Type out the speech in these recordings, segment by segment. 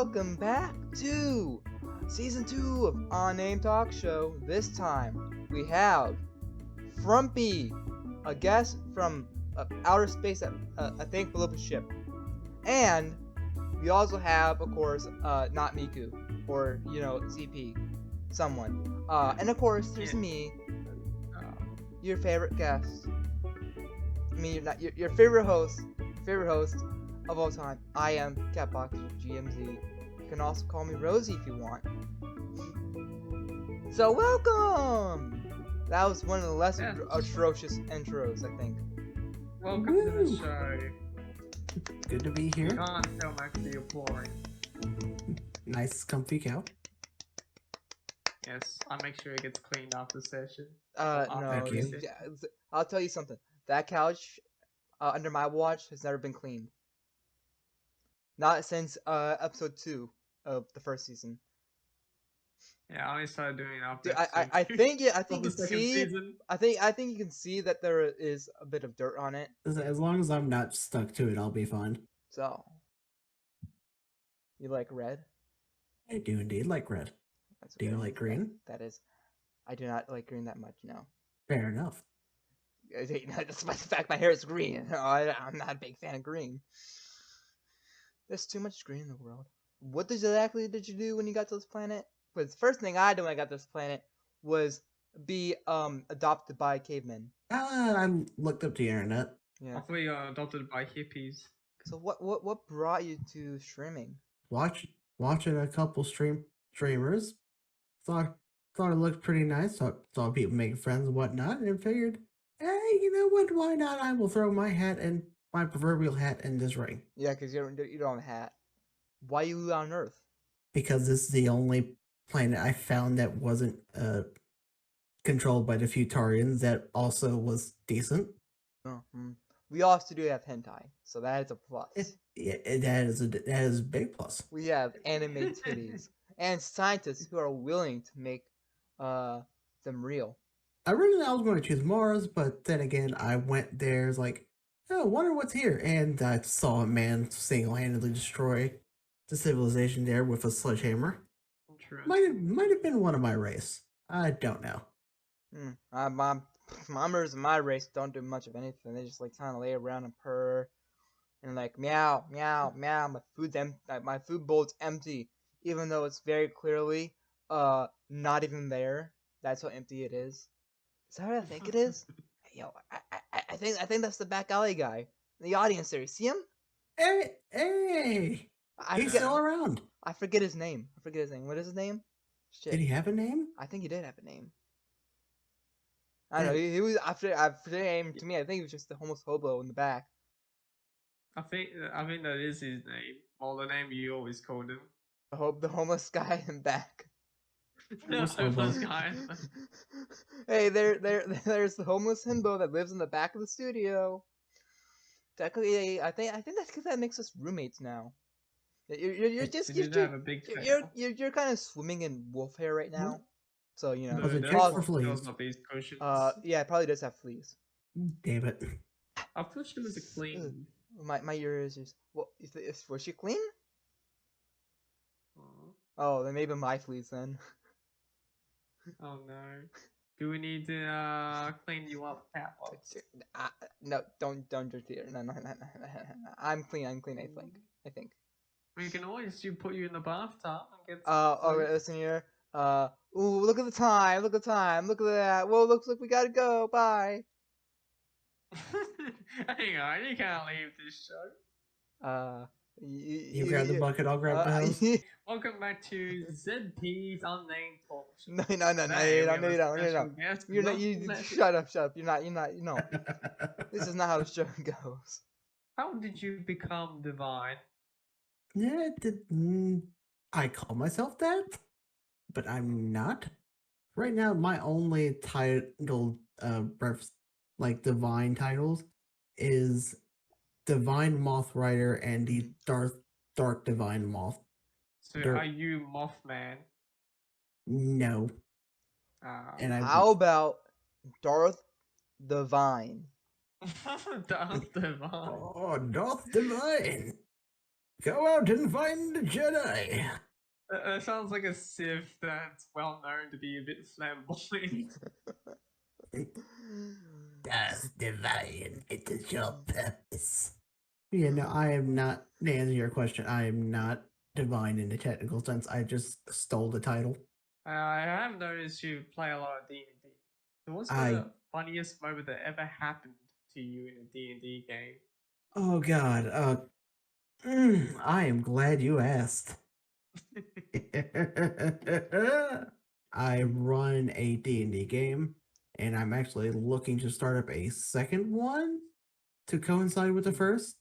welcome back to Season 2 of Unnamed Talk Show. This time, we have Frumpy, a guest from outer space that I think blew up a ship. And we also have, of course, not Miku, or, CP, someone. And of course, there's me, your favorite guest. I mean, your favorite host of all time. I am Catbox GMZ. You can also call me Rosie if you want. So welcome! That was one of the less atrocious intros, I think. Welcome to the show. Good to be here. You can't tell I'm actually applauding. Nice comfy cow. Yes, I make sure it gets cleaned after session. No. I'll tell you something. That couch under my watch has never been cleaned. Not since episode 2 of the first season. Yeah, I only started doing it after. Dude, I think you can see. Season. I think you can see that there is a bit of dirt on it. As long as I'm not stuck to it, I'll be fine. So, you like red? I do indeed like red. Do you like green? That is, I do not like green that much. No. Fair enough. Despite the fact my hair is green, I'm not a big fan of green. There's too much green in the world. What exactly did you do when you got to this planet? Because the first thing I did when I got to this planet was be adopted by cavemen. I looked up the internet. Yeah. I thought you got adopted by hippies. So what brought you to streaming? Watching a couple streamers. Thought it looked pretty nice. Saw people making friends and whatnot, and figured, hey, you know what? Why not? I will throw my proverbial hat in this ring. Yeah, because you don't have a hat. Why you on Earth? Because this is the only planet I found that wasn't controlled by the Futarians that also was decent. We also do have hentai, so that is a plus. That is a big plus. We have anime titties and scientists who are willing to make them real. Originally, I was going to choose Mars, but then again, I went there. It's like, oh, I wonder what's here, and I saw a man single-handedly destroy the civilization there with a sledgehammer. Might have been one of my race. I don't know. Members of my race don't do much of anything. They just like kind of lay around and purr, and like meow, meow, meow. My food bowl's empty, even though it's very clearly not even there. That's how empty it is. Is that what I think it is? Yo, I think that's the back alley guy in the audience there. You see him? Hey! He's still around. I forget his name. What is his name? Shit. Did he have a name? I think he did have a name. I don't know. He was after name to me. I think he was just the homeless hobo in the back. I think that is his name. Well, the name you always called him. The homeless guy in back. The homeless guy. Hey, there's the homeless himbo that lives in the back of the studio. Technically, I think that's because that makes us roommates now. You're kind of swimming in wolf hair right now, so you know. Yeah, it probably does have fleas. Damn it! I thought she was a clean. My ears is was she clean? Oh, then maybe my fleas then. Oh no. Do we need to clean you up, Catbox? No, don't just here. No. I'm clean. I think. We can always put you in the bathtub and get. Alright, listen here. Ooh, look at the time. Look at that. Whoa, looks like we gotta go. Bye. Hang on, you can't leave this show. You grab the bucket, I'll grab the house. Welcome back to ZP's Unnamed Talk Show. No, you don't. You're not. You shut up. You're not. No. This is not how the show goes. How did you become divine? Yeah, I call myself that, but I'm not. Right now, my only title, divine titles, is Divine Moth Rider and the Dark Divine Moth. So are you Mothman? No. How about Darth Divine? Darth Divine. Oh, Darth Divine. Go out and find the Jedi. That sounds like a Sith that's well known to be a bit flamboyant. Does divine, it is your purpose. Yeah, no, I am not, to answer your question, I am not divine in the technical sense. I just stole the title. I have noticed you play a lot of D&D. So what's I, the funniest moment that ever happened to you in a D&D game? oh god, I am glad you asked. I run a D&D game, and I'm actually looking to start up a second one to coincide with the first.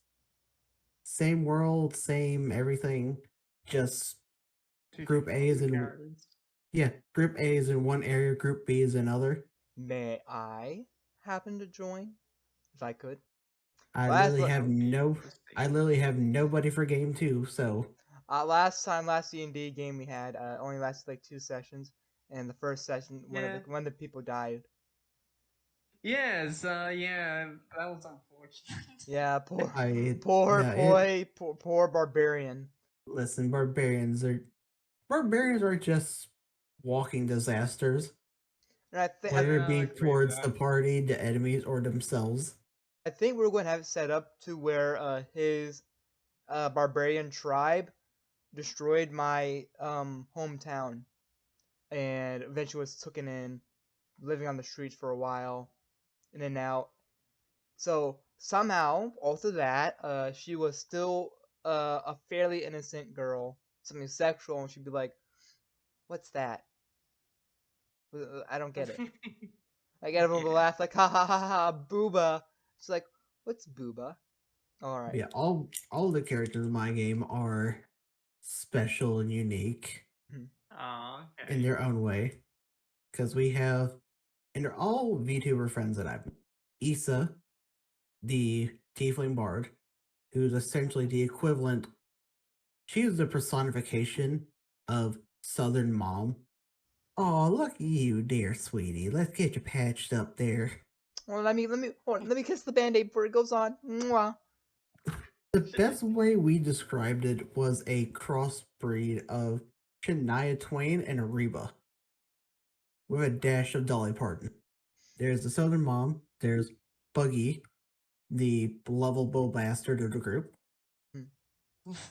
Same world, same everything, just Two group A is in characters. group A is in one area, group B is in another. May I happen to join? If I could. I Last literally le- have I literally have nobody for game 2, so last D&D game we had only lasted like 2 sessions, and the first session Yeah. one of the people died. Yes, yeah, that was unfortunate. Yeah, poor I poor no, boy, poor barbarian. listen, barbarians are just walking disasters, And whether it Yeah, I be agree with towards that. the party, the enemies, or themselves. I think we're going to have it set up to where his barbarian tribe destroyed my hometown and eventually was taken in, living on the streets for a while, in and out. So somehow, after that, she was still a fairly innocent girl, something sexual, and she'd be like, "What's that? I don't get it." Like everyone would Yeah. laugh, like, "Ha ha ha ha, booba." She's like, "What's booba?" All right. Yeah, all the characters in my game are special and unique Oh, in okay. their own way. Because we have, and they're all VTuber friends that I've. Issa, the Tiefling Bard, who's essentially the equivalent. She's the personification of Southern Mom. Oh, look at you, dear sweetie. Let's get you patched up there. Well, let me kiss the band-aid before it goes on. Mwah. The best way we described it was a crossbreed of Shania Twain and Ariba, with a dash of Dolly Parton. There's the Southern Mom. There's Buggy, the lovable bastard of the group,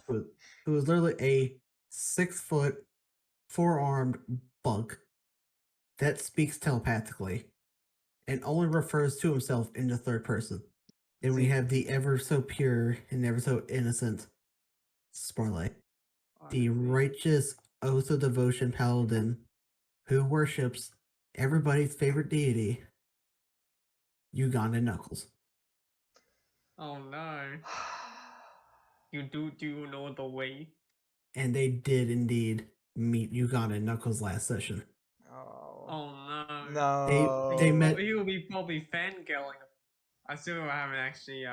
who, who is literally a 6 foot, 4 armed bug that speaks telepathically and only refers to himself in the third person. Then we have the ever so pure and ever so innocent Sparley, the righteous oath of devotion paladin who worships everybody's favorite deity, Uganda Knuckles. Oh no. Do you know the way? And they did indeed meet Uganda Knuckles last session. Oh. Oh no. They No. met. He will be probably fangirling. I still haven't actually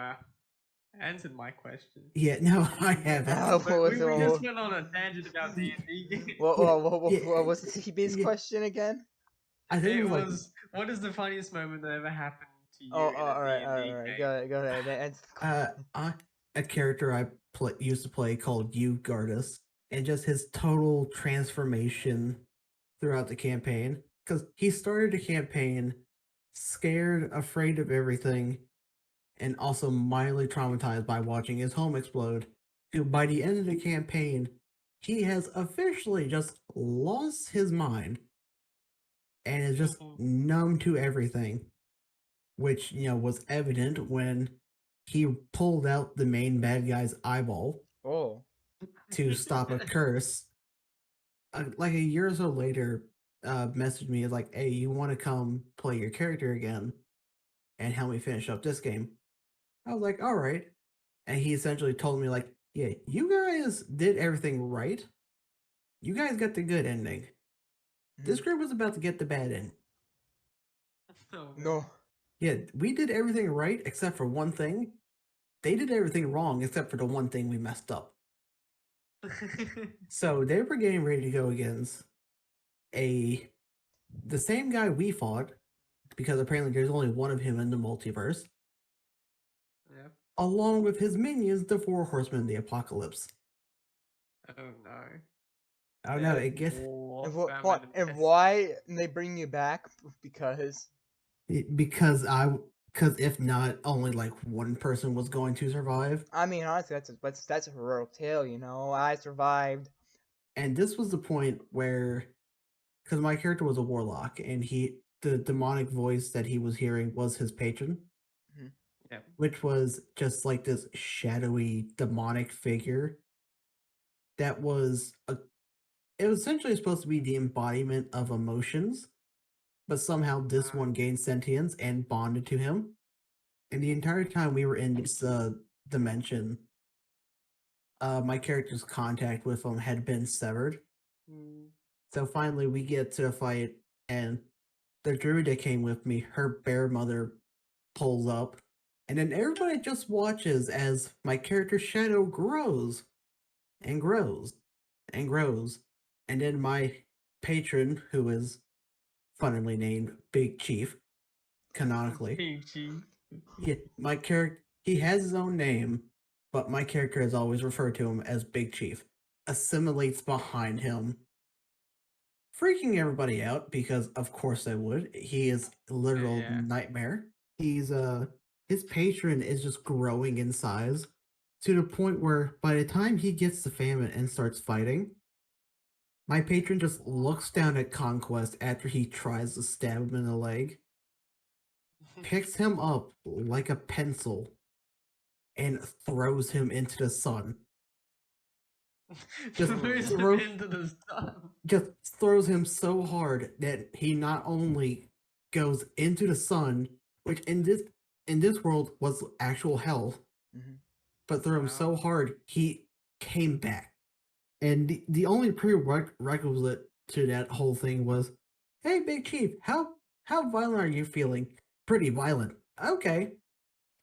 answered my question. Yeah, no, I haven't. What was We just it? went on a tangent about D&D. What was the TB's yeah. question again? I think It it was like, was, what is the funniest moment that ever happened to you Oh, in a all right, D&D game? Go ahead. Answer the question. a character I used to play called Ugardus, and just his total transformation throughout the campaign. Because he started the campaign scared, afraid of everything, and also mildly traumatized by watching his home explode. To by the end of the campaign, he has officially just lost his mind and is just numb to everything, which was evident when he pulled out the main bad guy's eyeball Oh. to stop a curse. Like a year or so later, messaged me like, "Hey, you want to come play your character again and help me finish up this game?" I was like, "All right," and he essentially told me like, "Yeah, you guys did everything right. You guys got the good ending. This group was about to get the bad end. No. Yeah, we did everything right except for one thing. They did everything wrong except for the one thing we messed up." So they were getting ready to go against the same guy we fought, because apparently there's only one of him in the multiverse, Yep. along with his minions, the Four Horsemen of the Apocalypse. Oh no. Oh no, There's it gets more And, famine and and pest. why they bring you back? Because because if not, only like one person was going to survive. I mean, honestly, that's a heroic tale. I survived. And this was the point where, because my character was a warlock, and the demonic voice that he was hearing was his patron, Yeah. which was just like this shadowy demonic figure that was it was essentially supposed to be the embodiment of emotions, but somehow this one gained sentience and bonded to him. And the entire time we were in this dimension, my character's contact with him had been severed. Mm. So finally, we get to the fight, and the druid that came with me, her bear mother pulls up, and then everybody just watches as my character's shadow grows and grows and grows. And then my patron, who is funnily named Big Chief, canonically, PG. my character, he has his own name, but my character has always referred to him as Big Chief, assimilates behind him, freaking everybody out because of course they would. He is a literal Yeah. nightmare. He's his patron is just growing in size to the point where by the time he gets to famine and starts fighting, my patron just looks down at Conquest after he tries to stab him in the leg, picks him up like a pencil, and throws him into the sun. Just Throws him throw, into the sun. just throws him so hard that he not only goes into the sun, which in this world was actual hell, Mhm. but threw him so hard he came back. And the only prerequisite to that whole thing was, "Hey, Big Chief, how violent are you feeling?" "Pretty violent." "Okay,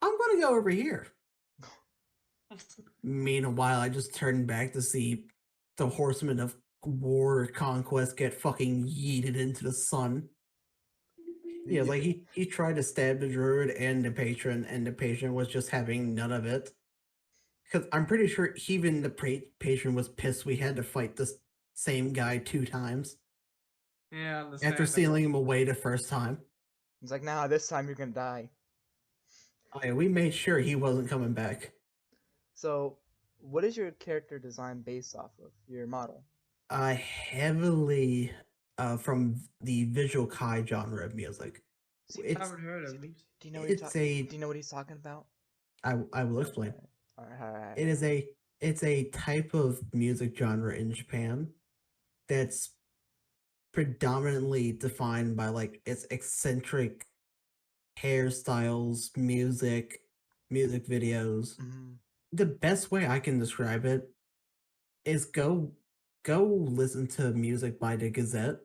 I'm gonna go over here." Meanwhile, I just turned back to see the horsemen of war conquest get fucking yeeted into the sun. Yeah, like he tried to stab the druid and the patron was just having none of it. Because I'm pretty sure even the patron was pissed we had to fight this same guy 2 times Yeah, after understandable. sealing him away the first time. He's like, nah, this time you're gonna die. Oh, yeah, we made sure he wasn't coming back. So, what is your character design based off of? Your model? Heavily from the visual kai genre of music. See, It's Haven't heard of him. do you know what it's a do you know what he's talking about? I will explain. Alright. It is it's a type of music genre in Japan that's predominantly defined by like its eccentric hairstyles, music videos. Mhm. The best way I can describe it is go listen to music by the Gazette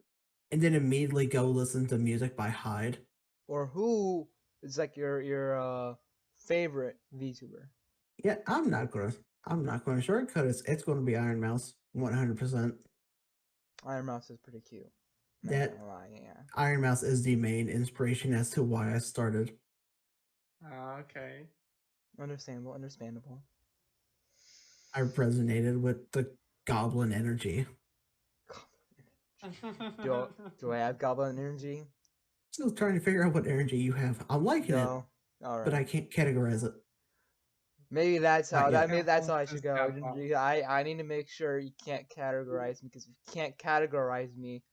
and then immediately go listen to music by Hyde. Or who is like your favorite VTuber? Yeah, I'm not gonna shortcut it. It's gonna be Iron Mouse 100%. Iron Mouse is pretty cute. Not That gonna lie, yeah. Iron Mouse is the main inspiration as to why I started. Okay. Understandable. I resonated with the goblin energy. Do I have goblin energy? Still trying to figure out what energy you have. I'm liking it, No. Alright. but I can't categorize it. Maybe that's Not how yet. maybe that's how I should Just go. have fun. I need to make sure you can't categorize me, because if you can't categorize me,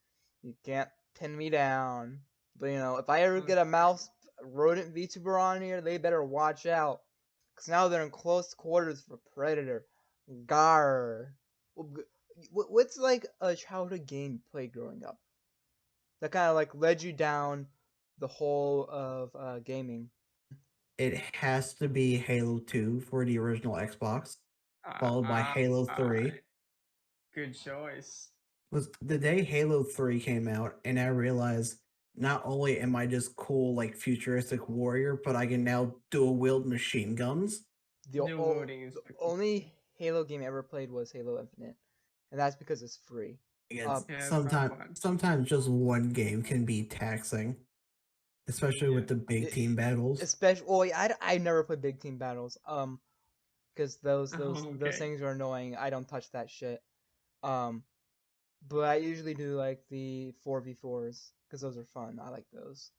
you can't pin me down. But if I ever get a mouse rodent VTuber on here, they better watch out, because now they're in close quarters for Predator. Gar. What's like a childhood game you played growing up that kind of like led you down the whole of gaming? It has to be Halo 2 for the original Xbox, followed by Halo 3. Good choice. Was the day Halo 3 came out, and I realized not only am I this cool, like futuristic warrior, but I can now dual wield machine guns. The, Dual wielding is the pretty only Halo game I ever played was Halo Infinite, and that's because it's free. Again, Yeah, it's not fun. sometimes just one game can be taxing, especially with the big team battles. Especially, I never played big team battles, because those Okay. things are annoying. I don't touch that shit. Um, but I usually do like the 4v4s because those are fun. I like those.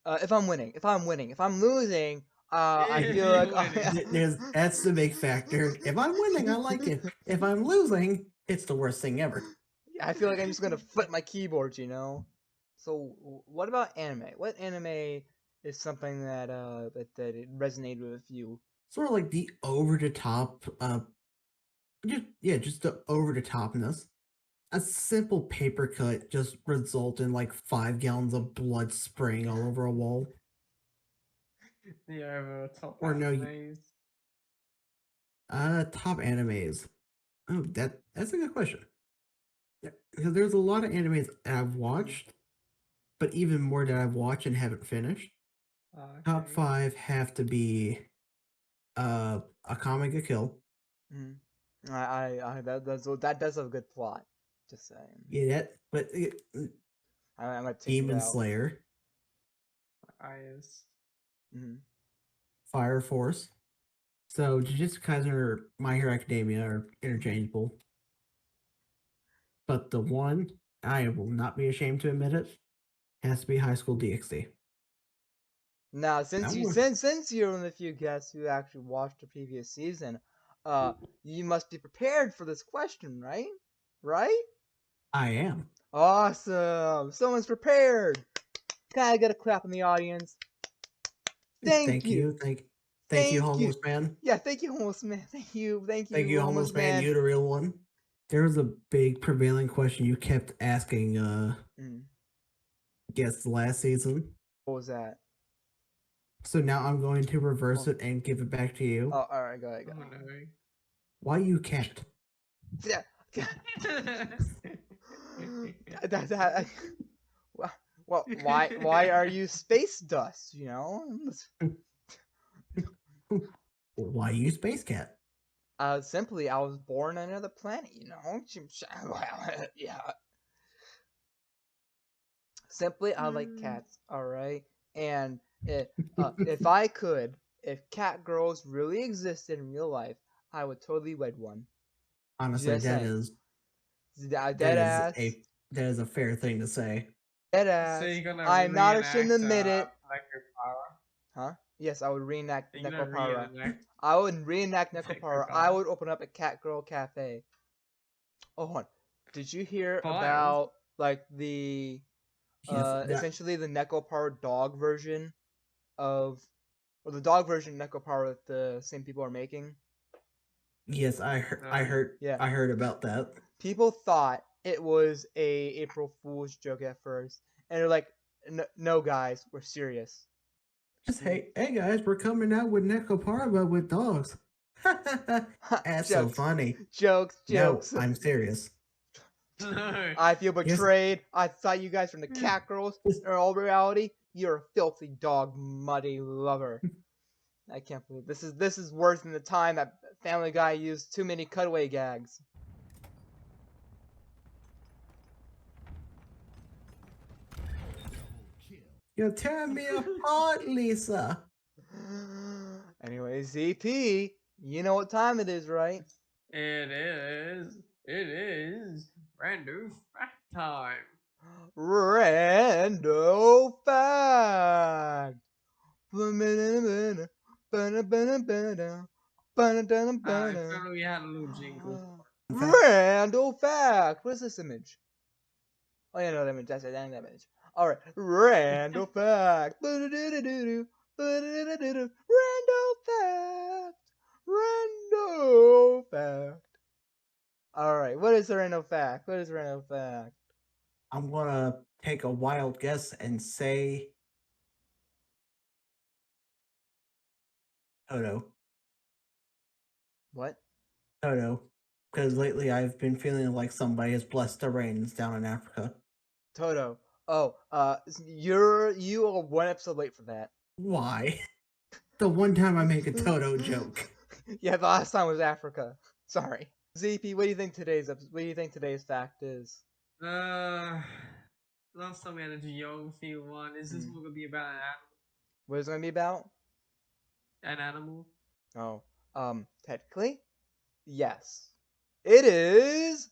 If I'm winning, if I'm losing, I If feel you like winning. That's the big factor. If I'm winning, I like it. If I'm losing, it's the worst thing ever. I feel like I'm just gonna flip my keyboard, you know. So what about anime? What anime is something that it resonated with you? Sort of like the over the top, just the over the topness. A simple paper cut just results in like 5 gallons of blood spraying all over a wall. The over top Or no, animes. top animes. Oh, that's a good question. Because there's a lot of animes that I've watched, but even more that I've watched and haven't finished. Top Okay. 5 have to be a comic a kill. Mm. That does have a good plot. Just saying. Yeah, but I might check it Demon out. Slayer, Eyes. Mm. Fire Force. So Jujutsu Kaisen or My Hero Academia are interchangeable. But the one I will not be ashamed to admit it has to be High School DxD. Now, That since one, you're one of the few guests who actually watched the previous season, you must be prepared for this question, right? Right? I am. Awesome. Someone's prepared. Can I get a clap in the audience? Thank Thank you. you, thank you, homeless man. Yeah, thank you, homeless man. Thank you, Homeless homeless man. man. You the real one. There was a big prevailing question you kept asking Mm. guests last season. What was that? So now I'm going to reverse Oh. it and give it back to you. Oh, all right, go ahead. Oh Go. no. Why you cat? Yeah. that, well, why are you space dust? You know. Why you space cat? Simply, I was born on another planet. You know. Well, yeah. Simply, I like cats. All right, and if I could, if cat girls really existed in real life, I would totally wed one. Honestly, Just saying. Dead ass. That is a fair thing to say. Dead So ass. you're gonna I'm not ashamed to reenact admit it. Necropara? Huh? Yes, I would reenact You're gonna Necropara. reenact I would reenact Necropara. I Necropara? would open up a cat girl cafe. Oh, hold on. Did you hear Files? about like the Yes, essentially the Necropara dog version of or the dog version of Necropara that the same people are making? yes, No. Yeah. I heard about that. People thought it was a April Fool's joke at first, and they're like, "No, guys, we're serious." Just hey guys, we're coming out with Necopara but with dogs. That's so Jokes, funny. jokes, No, jokes. I'm serious. No. I feel Yes, betrayed. I thought you guys were the cat girls. In all reality, you're a filthy dog muddy lover. I can't believe this is worse than the time that Family Guy used too many cutaway gags. you're tearing me apart, Lisa. Anyway, ZP, you know what time it is, right? It is. It is. Random fact time. Rando fact. If only we had a little jingle. Randall fact. What is this image? Oh yeah, no, that image. That's that image. All right, Randall fact. Randall fact. Randall fact. All right, what is the random fact? What is the random fact? I'm gonna take a wild guess and say Toto. What? Toto. Because lately I've been feeling like somebody has blessed the rains down in Africa. Toto. Oh, you are one episode late for that. Why? The one time I make a Toto joke. Yeah, the last time was Africa. Sorry. ZP, what do you think what do you think today's fact is? Last time we had a geography one. Is this one gonna be about What is it gonna be about? an animal? Oh, technically, yes. It is.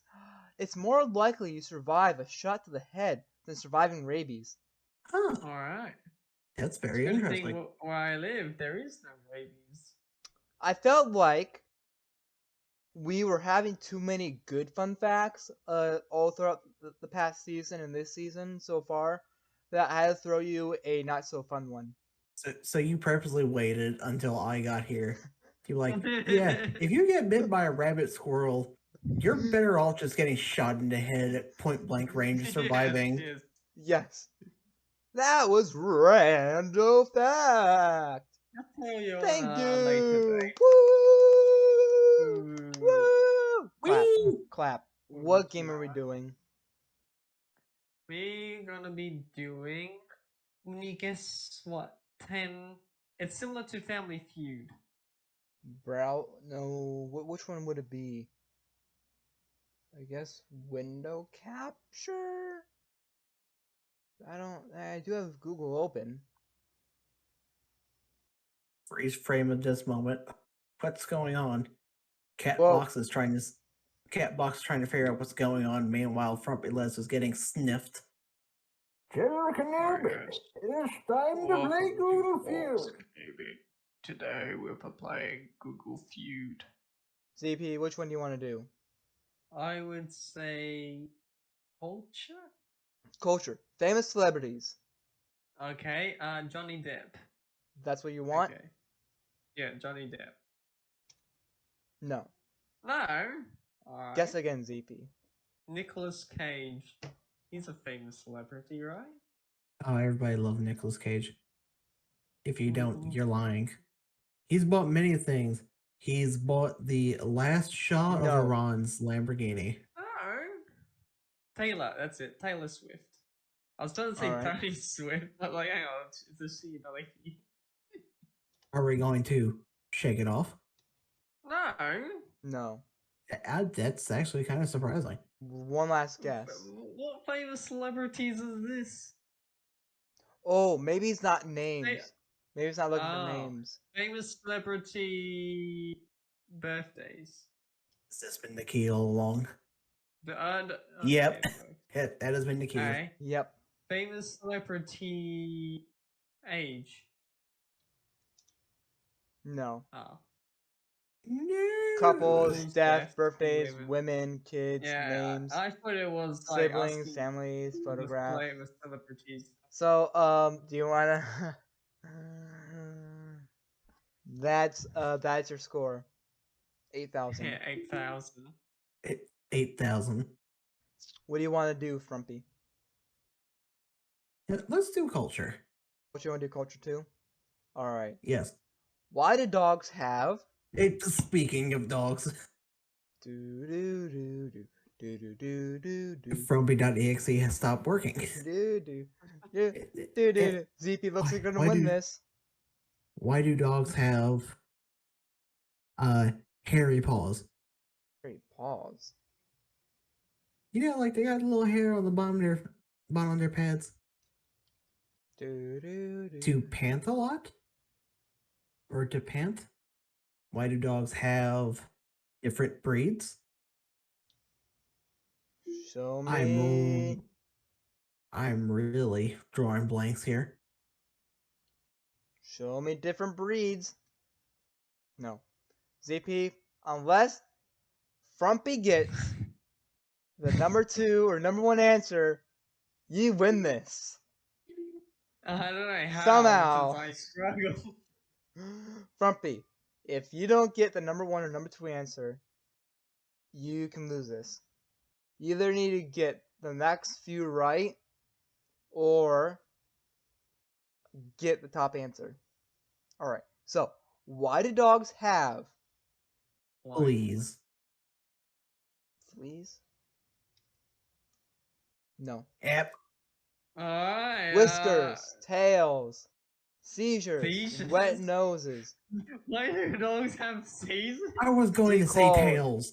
It's more likely you survive a shot to the head than surviving rabies. Huh. All right. That's It's very a good thing interesting. where I live, there is no rabies. I felt like we were having too many good fun facts all throughout the past season and this season so far that I had to throw you a not so fun one. So you purposely waited until I got here. You're like, yeah, if you get bit by a rabbit squirrel, you're better off just getting shot in the head at point blank range, surviving. Yes, Yes. That was random fact. I'll tell you Thank on a later you. date. Woo! Woo! Clap. Whee! Clap. Woo, What game are we clap. doing? We're gonna be doing. Can you guess what? 10. It's similar to Family Feud. No. Which one would it be? I guess window capture? I do have Google open. Freeze frame at this moment. What's going on? Whoa. Catbox is trying to figure out what's going on. Meanwhile, FrumpyLettuce is getting sniffed. General Kenobi, yes. it's time to play Google Feud. Today we're playing Google Feud. ZP, which one do you want to do? I would say culture. Culture. Famous celebrities. Okay, Johnny Depp. That's what you want? Okay. Yeah, Johnny Depp. No. No. Guess again, ZP. Nicolas Cage. He's a famous celebrity, right? Oh, everybody loves Nicolas Cage. If you don't, Mhm. you're lying. He's bought many things. He's bought the last shot of No. Iran's Lamborghini. No. Taylor, that's it. Taylor Swift. I was trying to say Alright. Tony Swift, but like, hang on, it's a she, not a he. Are we going to shake it off? No. No. That's actually kind of surprising. One last guess. What famous celebrities is this? Oh, maybe it's not names. Maybe it's not looking for Oh. names. Famous celebrity birthdays. Has this been the key all along? Okay, Yep. That has been the key. okay. Yep. Famous celebrity age. No. Oh. No. Couples, Couples, death, death, birthdays, women. women, kids, Yeah, names, I thought it was like siblings, asking families, the photograph. famous celebrities. So, do you wanna? That's your score. 8,000. Yeah, 8,000. 8,000. What do you want to do, Frumpy? Let's do culture. What you want to do, culture too? All right. Yes. Why do dogs have? Speaking of dogs, Do do do do do do do do do Frumpy.exe has stopped working. do do do do do. ZP looks like you're gonna win this. Why do dogs have hairy paws? Great pause. You know, like they got a little hair on the bottom of their pads. Do do do. To pant a lot? Or to pant? Why do dogs have different breeds? Show me. I'm really drawing blanks here. Show me different breeds. No. ZP, unless Frumpy gets the number 2 or number 1 answer, you win this. I don't know how. Somehow. Since I struggle. Frumpy, if you don't get the number 1 or number 2 answer, you can lose this. You either need to get the next few right or get the top answer. Alright, so why do dogs have Fleas. fleas? No. Yep. Alright. Whiskers, tails, seizures, Seizures? wet noses. Why do dogs have seizures? I was going to say Declawed. tails.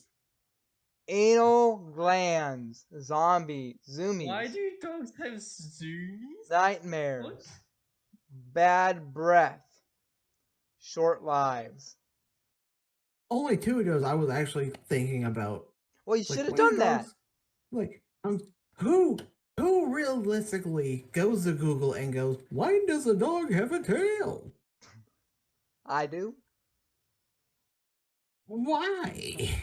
Anal glands, zombies, zoomies, Why do dogs have zoomies? nightmares, What? bad breath, short lives. Only 2 of those I was actually thinking about. Well, you Like, should have why do done that. dogs- Like, who realistically goes to Google and goes, why does a dog have a tail? I do. Why?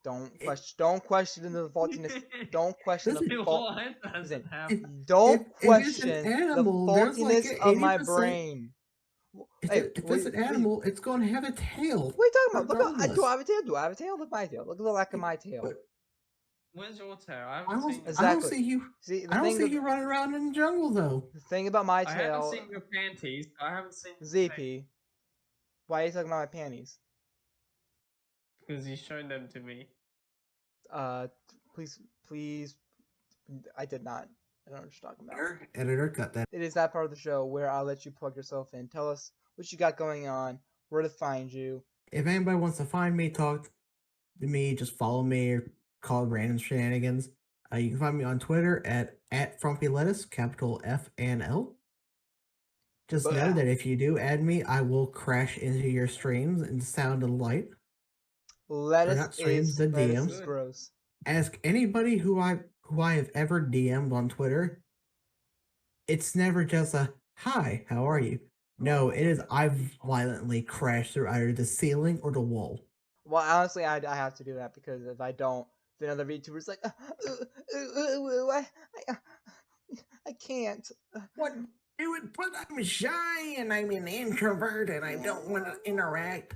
Don't question the faultiness. Don't question the Listen, fault. What doesn't Listen, happen? don't if it's an question the animal, there's like faultiness an of my 80%. brain. If, Hey, if it's an animal, it's going to have a tail. what are you talking about? Look, regardless. do I have a tail? Do I have a tail? Look at my tail. Look at the back of my tail. But Where's your tail? I I haven't don't, seen it. I don't Exactly. see you. See, I don't see you running around in the jungle though. the thing about my I haven't tail, seen your panties. I haven't seen your tail ZP. Why are you talking about my panties? because you showed them to me. Please. I did not. I don't know what you're talking about. Editor, cut that. It is that part of the show where I'll let you plug yourself in. Tell us what you got going on, where to find you. If anybody wants to find me, talk to me, just follow me or call random shenanigans. You can find me on Twitter at FrumpyLettuce, capital F and L. Just know that if you do add me, I will crash into your streams in sound and light. Lettuce is DMs. gross. Ask anybody who I have ever DM'd on Twitter. It's never just a hi, how are you? No, it is I've violently crashed through either the ceiling or the wall. Well, honestly, I have to do that because if I don't, then other VTubers like, I can't. What? Do it, but I'm shy and I'm an introvert and I don't want to interact.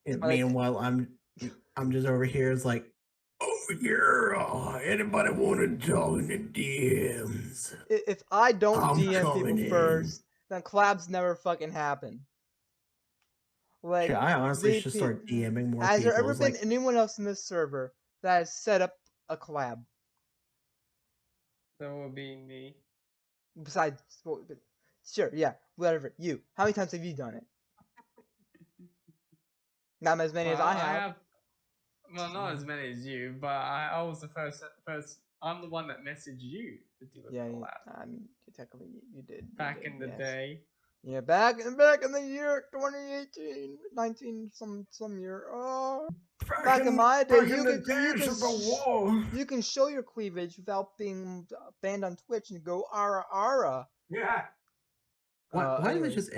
And meanwhile, I'm just over here. It's like, oh yeah, anybody want to talk in the DMs? If I don't I'm DM coming people in. first, then collabs never fucking happen. Like, Yeah, I honestly should ZP, start DMing more has people. there ever It's been like, anyone else in this server that has set up a collab That will be me. besides? Well, sure, yeah, whatever. You. How many times have you done it? Not as many as I have. Well, not as many as you, but I was the first. I'm the one that messaged you to do a Yeah, collab I mean, technically you did. back in the yes. day. Yeah, back in the year 2018, 19 some year. Oh, back in my day, you can show your cleavage without being banned on Twitch and go ara ara. yeah. Why is it anyways. just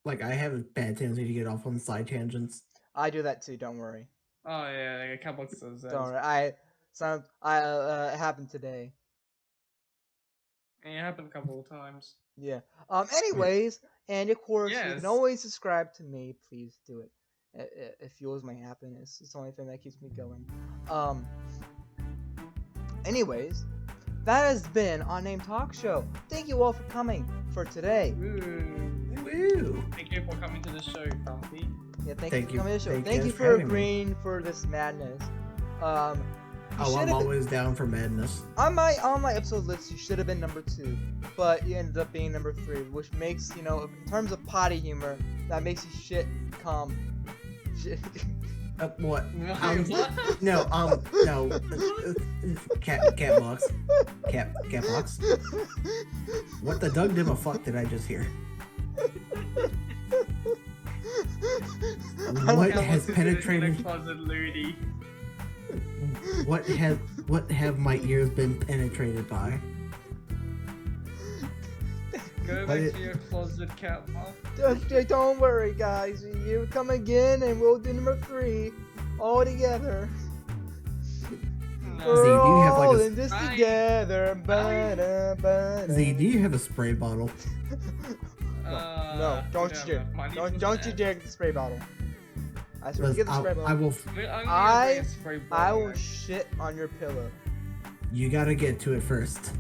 like I have a bad tendency to get off on side tangents. I do that too. Don't worry. Oh yeah, like a couple of those. Don't worry. It happened today. And it happened a couple of times. Yeah. Anyways, and of course, you Yes. can always subscribe to me. Please do it. It fuels my happiness. It's the only thing that keeps me going. Anyways, that has been Unnamed Talk Show. Thank you all for coming for today. Woo! Thank you for coming to the show, Frumpy. Yeah, thank you for coming to the show. Thank Thank you you for for having me. agreeing for this madness. I'm always down for madness. On my episode list, you should have been number 2, but you ended up being number 3, which makes, in terms of potty humor, that makes you shit calm. Shit. What? What? No. Cat box. Cat box. What the Doug did a fuck did I just hear? What has penetrated? What have my ears been penetrated by? Go back to your closet, cat box. Don't worry, guys. You come again, and we'll do number 3 all together. No. We're Z, do you have, like, all a- in this Bye. together. Z, do you have a spray bottle? No, don't you dare. Don't you dare get the spray bottle. I swear, get the spray bottle. I will shit on your pillow. You gotta get to it first.